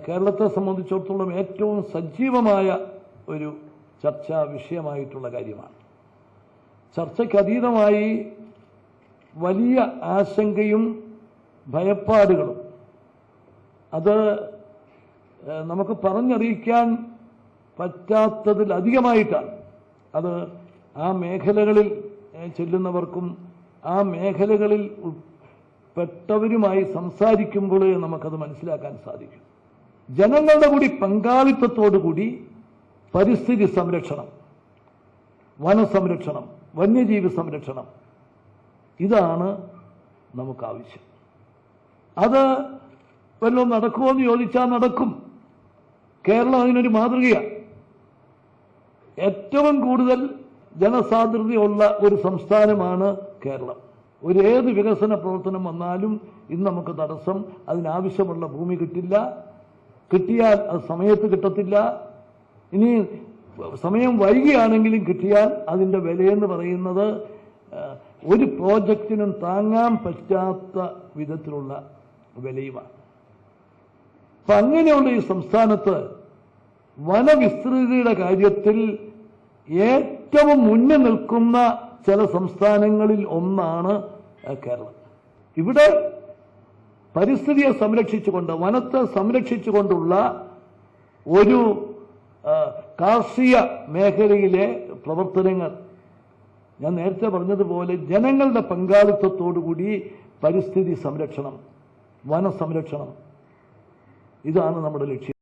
കേരളത്തെ സംബന്ധിച്ചിടത്തോളം ഏറ്റവും സജീവമായ ഒരു ചർച്ചാ വിഷയമായിട്ടുള്ള കാര്യമാണ്. ചർച്ചയ്ക്ക് അതീതമായി വലിയ ആശങ്കയും ഭയപ്പാടുകളും അത് നമുക്ക് പറഞ്ഞറിയിക്കാൻ പറ്റാത്തതിലധികമായിട്ടാണ്. അത് ആ മേഖലകളിൽ ചെല്ലുന്നവർക്കും ആ മേഖലകളിൽ പെട്ടവരുമായി സംസാരിക്കുമ്പോൾ നമുക്കത് മനസ്സിലാക്കാൻ സാധിക്കും. ജനങ്ങളുടെ കൂടി പങ്കാളിത്തത്തോടുകൂടി പരിസ്ഥിതി സംരക്ഷണം, വനസംരക്ഷണം, വന്യജീവി സംരക്ഷണം, ഇതാണ് നമുക്കാവശ്യം. അത് വല്ലതും നടക്കുമോ എന്ന് ചോദിച്ചാൽ നടക്കും. കേരളം അതിനൊരു മാതൃകയാണ്. ഏറ്റവും കൂടുതൽ ജനസാന്ദ്രതയുള്ള ഒരു സംസ്ഥാനമാണ് കേരളം. ഏത് വികസന പ്രവർത്തനം വന്നാലും ഇന്ന് നമുക്ക് തടസ്സം. അതിനാവശ്യമുള്ള ഭൂമി കിട്ടില്ല, കിട്ടിയാൽ അത് സമയത്ത് കിട്ടത്തില്ല. ഇനി സമയം വൈകിയാണെങ്കിലും കിട്ടിയാൽ അതിൻ്റെ വിലയെന്ന് പറയുന്നത് ഒരു പ്രോജക്റ്റിനും താങ്ങാൻ പറ്റാത്ത വിധത്തിലുള്ള വിലയുമാണ്. അപ്പം അങ്ങനെയുള്ള ഈ സംസ്ഥാനത്ത് വനവിസ്തൃതിയുടെ കാര്യത്തിൽ ഏറ്റവും മുന്നിൽ നിൽക്കുന്ന ചില സംസ്ഥാനങ്ങളിൽ ഒന്നാണ് കേരളം. ഇവിടെ പരിസ്ഥിതിയെ സംരക്ഷിച്ചുകൊണ്ട്, വനത്തെ സംരക്ഷിച്ചുകൊണ്ടുള്ള ഒരു കാർഷിക മേഖലയിലെ പ്രവർത്തനങ്ങൾ, ഞാൻ നേരത്തെ പറഞ്ഞതുപോലെ ജനങ്ങളുടെ പങ്കാളിത്തത്തോടുകൂടി പരിസ്ഥിതി സംരക്ഷണം, വനസംരക്ഷണം, ഇതാണ് നമ്മുടെ ലക്ഷ്യം.